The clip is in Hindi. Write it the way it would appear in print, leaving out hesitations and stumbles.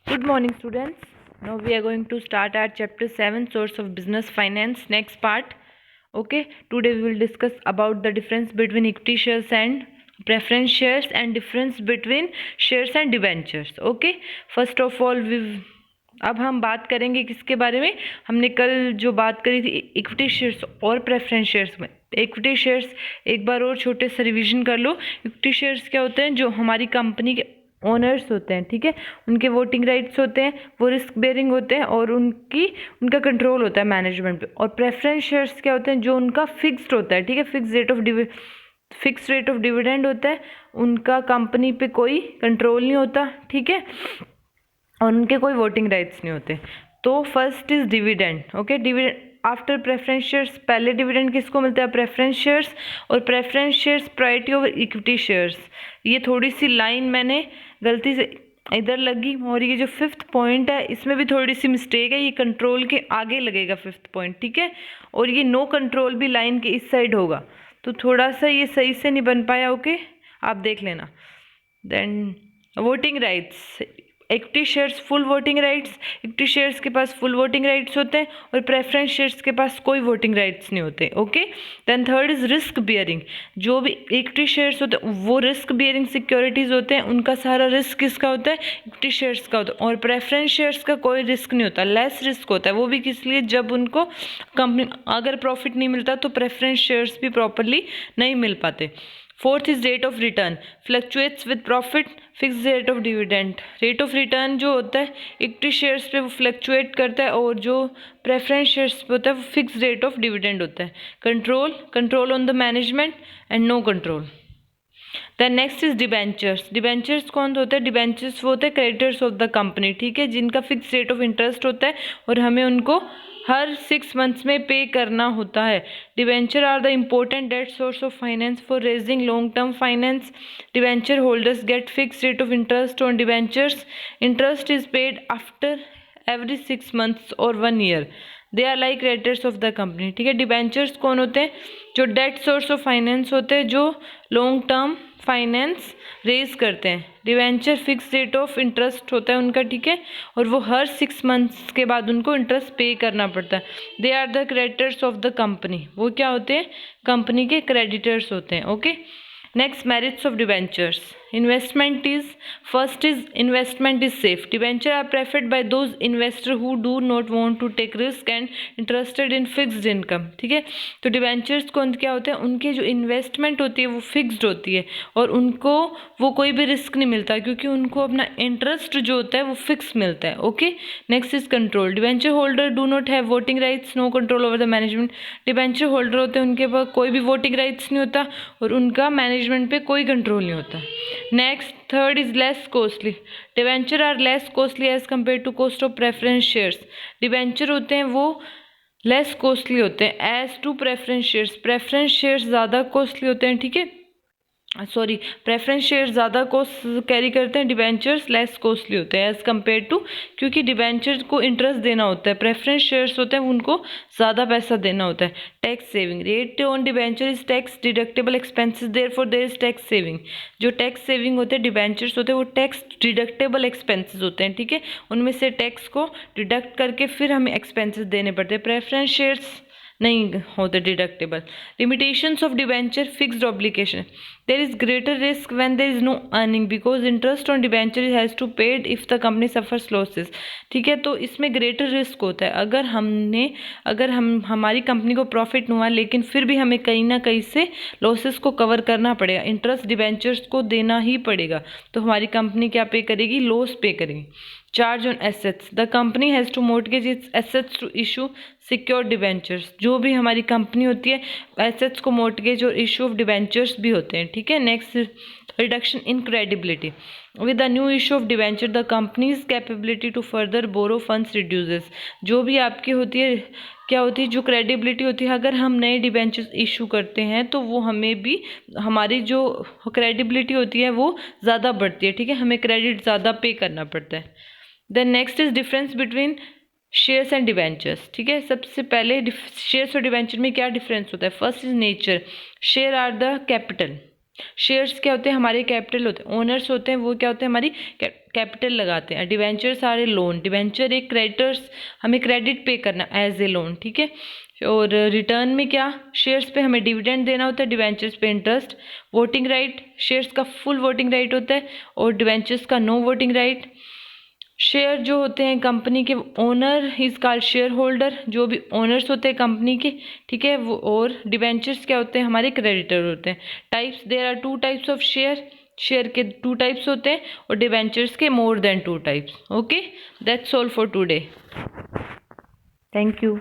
Good morning, students. Now we are going to start our chapter 7, Source of Business Finance, next part. Okay, today we will discuss about the difference between equity shares and preference shares and difference between shares and debentures. Okay, first of all अब हम बात करेंगे किसके बारे में। हमने कल जो बात करी थी इक्विटी शेयर्स और प्रेफरेंस शेयर्स में। इक्विटी शेयर्स एक बार और छोटे से रिवीजन कर लो। इक्विटी शेयर्स क्या होते हैं, जो हमारी कंपनी के ओनर्स होते हैं, ठीक है, उनके वोटिंग राइट्स होते हैं, वो रिस्क बेयरिंग होते हैं और उनका कंट्रोल होता है मैनेजमेंट पे। और प्रेफरेंस शेयर्स क्या होते हैं, जो उनका फिक्स्ड होता है, ठीक है, फिक्स रेट ऑफ डिविडेंड होता है, उनका कंपनी पे कोई कंट्रोल नहीं होता, ठीक है, और उनके कोई वोटिंग राइट्स नहीं होते। तो first is dividend. Okay, dividend after preference shares, पहले डिविडेंड किसको मिलता है, प्रेफरेंस शेयर्स, और preference shares priority over equity shares. ये थोड़ी सी लाइन मैंने गलती से इधर लगी, और ये जो फिफ्थ पॉइंट है इसमें भी थोड़ी सी मिस्टेक है, ये कंट्रोल के आगे लगेगा फिफ्थ पॉइंट, ठीक है, और ये नो कंट्रोल भी लाइन के इस साइड होगा, तो थोड़ा सा ये सही से नहीं बन पाया। ओके, आप देख लेना। Then voting rights, equity shares full voting rights, equity shares के पास फुल वोटिंग राइट्स होते हैं और प्रेफरेंस शेयर्स के पास कोई वोटिंग राइट्स नहीं होते। Okay, then third is risk bearing. जो भी इक्विटी शेयर्स होते हैं वो रिस्क बियरिंग सिक्योरिटीज होते हैं, उनका सारा रिस्क किसका होता है, इक्विटी शेयर्स का होता है, और प्रेफरेंस शेयर्स का कोई रिस्क नहीं होता, लेस रिस्क होता है। वो भी किस लिए, जब उनको कंपनी अगर प्रॉफिट नहीं मिलता तो प्रेफरेंस शेयर्स भी प्रॉपरली नहीं मिल पाते। Fourth is rate of return, fluctuates with profit, fix rate of dividend. Rate of return जो होता है इक्विटी शेयर्स पे वो फ्लक्चुएट करता है, और जो प्रेफरेंस शेयर्स पे होता है वो फिक्स रेट ऑफ डिविडेंड होता है। Control on the management and no control. Then next is debentures. Debentures कौन होते हैं, डिबेंचर्स वो होते हैं क्रेडिटर्स ऑफ द कंपनी, ठीक है, जिनका फिक्स रेट ऑफ इंटरेस्ट होता है और हमें उनको हर 6 मंथ्स में पे करना होता है। Debenture are the important debt source of finance for raising long term finance. Debenture holders get fix rate of interest on debentures. Interest is paid after every 6 months और 1 year. They are like creditors of the company, ठीक है। डिबेंचर्स कौन होते हैं, जो डेट सोर्स ऑफ फाइनेंस होते हैं, जो लॉन्ग टर्म फाइनेंस रेज करते हैं। Debenture fix rate of interest होता है उनका, ठीक है, और वो हर 6 मंथ्स के बाद उनको इंटरेस्ट पे करना पड़ता है। They are the creditors of the company, वो क्या होते हैं, कंपनी के क्रेडिटर्स होते हैं। Okay, next merits of debentures. Investment is, first is investment is safe. Debenture are preferred by those investor who do not want to take risk and interested in fixed income, ठीक है। तो डिवेंचर्स कौन क्या होते हैं, उनके जो इन्वेस्टमेंट होती है वो फिक्स्ड होती है और उनको वो कोई भी रिस्क नहीं मिलता, क्योंकि उनको अपना इंटरेस्ट जो होता है वो फिक्स मिलता है। Okay, next is control. Debenture holder do not have voting rights, no control over the management. Debenture holder होते हैं, उनके पास कोई भी वोटिंग राइट्स नहीं होता और उनका मैनेजमेंट पे कोई कंट्रोल नहीं होता। Next third is less costly. Debenture are less costly as compare to cost of preference shares. Debenture होते हैं वो लेस कॉस्टली होते हैं as to preference shares. Preference shares ज़्यादा कॉस्टली होते हैं, ठीक है, सॉरी, प्रेफरेंस शेयर ज़्यादा कॉस्ट कैरी करते हैं, डिबेंचर्स लेस कॉस्टली होते हैं एज़ कम्पेयर टू, क्योंकि डिबेंचर्स को इंटरेस्ट देना होता है, प्रेफरेंस शेयर्स होते हैं उनको ज़्यादा पैसा देना होता है। Tax saving, rate on debenture is tax deductible expenses, therefore there is tax saving. जो टैक्स सेविंग होते हैं डिबेंचर्स होते हैं वो टैक्स डिडक्टेबल एक्सपेंसेस होते हैं, ठीक है, उनमें से टैक्स को डिडक्ट करके फिर हमें एक्सपेंसेस देने पड़ते हैं। प्रेफरेंस शेयर्स नहीं होते deductible. Limitations of debenture, fixed obligation. There is greater risk when there is no earning because interest on debenture has to paid if the company suffers losses, ठीक है। तो इसमें ग्रेटर रिस्क होता है, अगर हमारी कंपनी को प्रॉफिट हुआ लेकिन फिर भी हमें कहीं ना कहीं से लॉसेस को कवर करना पड़ेगा, इंटरेस्ट डिबेंचर्स को देना ही पड़ेगा, तो हमारी कंपनी क्या पे करेगी, लॉस पे करेगी। Charge on assets, the company has to mortgage its assets to issue secure debentures. जो भी हमारी कंपनी होती है एसेट्स को मोर्टगेज और इशू ऑफ डिबेंचर्स भी होते हैं, ठीक है। Next reduction in credibility, with the new issue of debenture the company's capability to further borrow funds reduces. जो भी आपकी होती है क्या होती है, जो क्रेडिबिलिटी होती है, अगर हम नए डिबेंचर्स इशू करते हैं तो वो हमें भी, हमारी जो क्रेडिबिलिटी होती है वो ज़्यादा बढ़ती है, ठीक है, हमें क्रेडिट ज़्यादा पे करना पड़ता है। Then next is difference between shares and debentures, ठीक है। सबसे पहले शेयर्स और डिबेंचर में क्या डिफरेंस होता है। First is nature, share are the capital. Shares क्या होते हैं, हमारे कैपिटल होते हैं, ओनर्स होते हैं वो क्या होते हैं, हमारी कैपिटल लगाते हैं। Debentures are a loan, debenture एक क्रेडिटर्स, हमें क्रेडिट पे करना एज ए लोन, ठीक है। और रिटर्न में क्या, शेयर्स पे हमें डिविडेंड देना होता है, डिवेंचर्स पे इंटरेस्ट। वोटिंग राइट, शेयर्स का फुल वोटिंग राइट होता है और डिवेंचर्स का नो वोटिंग राइट। शेयर जो होते हैं कंपनी के, owner is called share holder, जो भी ओनर्स होते हैं कंपनी के, ठीक है वो। और डिवेंचर्स क्या होते हैं, हमारे क्रेडिटर होते हैं। Types, there are 2 types of share, share के 2 टाइप्स होते हैं और डिवेंचर्स के more than 2 types. Okay, that's all for today, thank you.